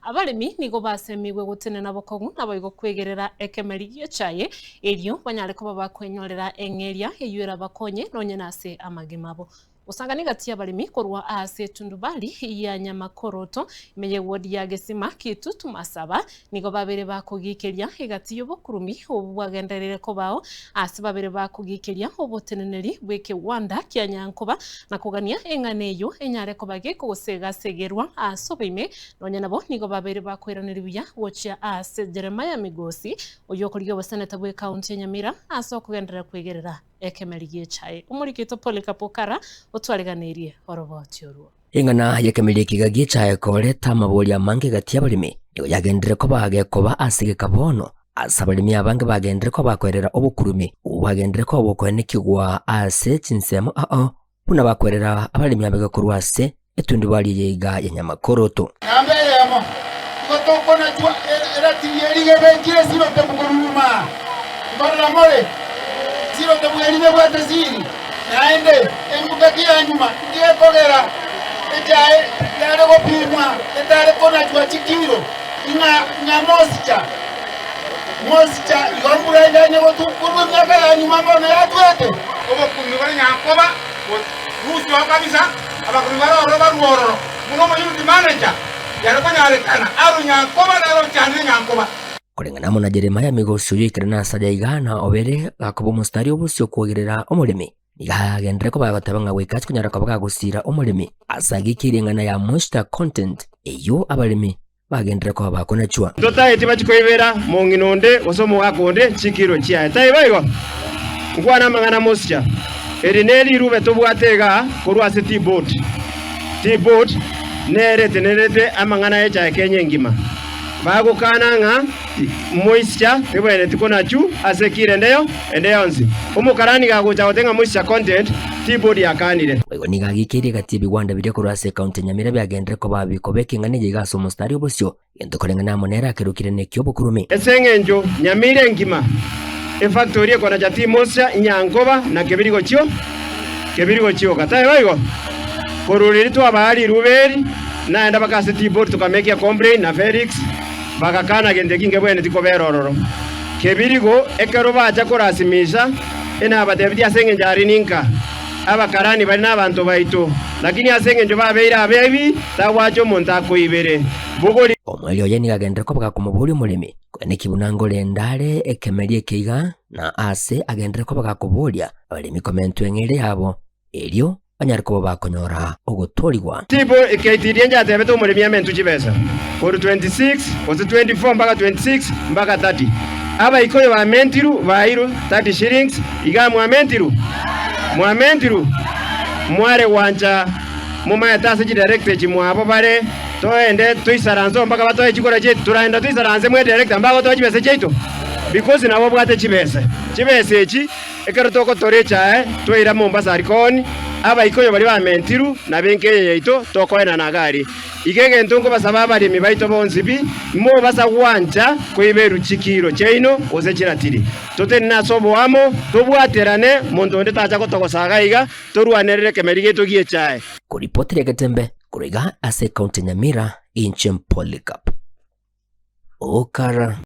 abarimi nigo basemigwe gutenena bokogu na boigo kwegerera ekemeri giechaye erio banyare ko bakwenyorera engeria eyura bakonye nonye nase amagimabo usangani gatia barimi korwa ase tundubali ya nyamakoroto imenye wodi ya gesima kitu tumasaba nigo babere bakugikeria igatiyo bokurumi obwagenderere ko bao ase babere bakugikeria oboteneneri bweke wanda kya nyankoba na kugania enganeyo enyare ko bageko gusega segerwa asobime nonye nabo nigo babere bakweranira biya wocha ase Jeremiah Migosi oyokoryo baseneta bwe county ya Nyamira aso kugendera kwegerera ekemeri giechaye umurikito Polikapokara otwaleganirie orobotyoruo ingana yekemeri kigagichaye koleta mabolia mange gatia barimi nigo yagendere ko bagekoba asige kabono asabalimi abange bagendere ko bakwerera obukurumi bagendere ko bokwenekigwa ase chinsemo puna bakwerera abalimi abegakorwa ase etundi bali yeiga ya nyamakoroto ambeyemo kotokona jwa era tiyerige benjire siro tebukuruma barra mole siro tebuyerige bwate siri naende emugaki anyuma ndiye kogera ejae yare gopimwa etare kona jwa chikiro ina moscha yombura ndanye gotukuru myaka yanyuma mbona yatwete obokumi bari nyakoba rusi wakabisa abakuru baro muno mayuti manager yarabanyalekana aru nyakoba naro cyane nyakoba kulingana na Jeremiah Migosi yikira na sajya igana obere gakobo mustari obusyo kwogerera omulimi igagendere ko bagatabanga wekati kunyara ko bagusira omulimi asagikirengana ya monster content eyo abalimi bagendere ko bakona chwa tota eti bachikoibera monginonde osomo gakonde chikiro chia tai baigo ngwana mangana moscha erineli rube tobwatega korwa city board nerete amangana echa Kenya ngima bago kananga moisture ebene tikona chu asekire ndeyo nzi umukarani gagocha otenga moisture content board yakanire wego nigagikire gati bigwanda bide korwa ase county Nyamira byagendere ko babiko bekingane gigaso mustari obusyo yendo kolengana monera kerukire nekyo bokurumi esengenjo Nyamira ngima efactory ekona jati moisture nyangoba na kebirigo chio kataye baigo koruri twabali ruberi naenda bakase board tukamekia complaint na Felix bakakana gende kinge bwene tikoberororo kebirigo ekero bacha korasimisha ena abadebi asenge njari ninka abakarani bali nabantu baito lakini asenge njo babeira abebi tawacho monta koibere bugori omwelio yeni gagendere ko bagakumubuli mulimi kwene kibunango lendale ekemeri ekiga na ase agendere ko bagakubulia abalimi komento engere yabo elio banyari ko bakonyora ogotolirwa tipo eketirie njate beto mulimi amentu chibesa for 26 was 24 mpaka 26 mpaka 30 aba ikoyo ba mentiru bairo 30 shillings igamu amentiru mware wanja muma yatase ji direct chimwabo bare toende tuisaranzo mpaka batoye chikora chetu turaenda tuisaranze mwe direct mpaka toye chibese chetu because nabo bwate chibese echi ekero toko torecha toira Mombasa arikoni aba ikoyo bali ba mentiru na benkeye yeito tokoena na gari igege ntongo basaba abalimi baito bonzibi mo basa wanja koiberu chikiro cheino osechiratiri tote nasobo amo tobwaterane muntu onde tacha kotogosaga iga toruanerere kemeri geto giechae kuripotire gatembe kuriga ase county Nyamira inche Polycarp okara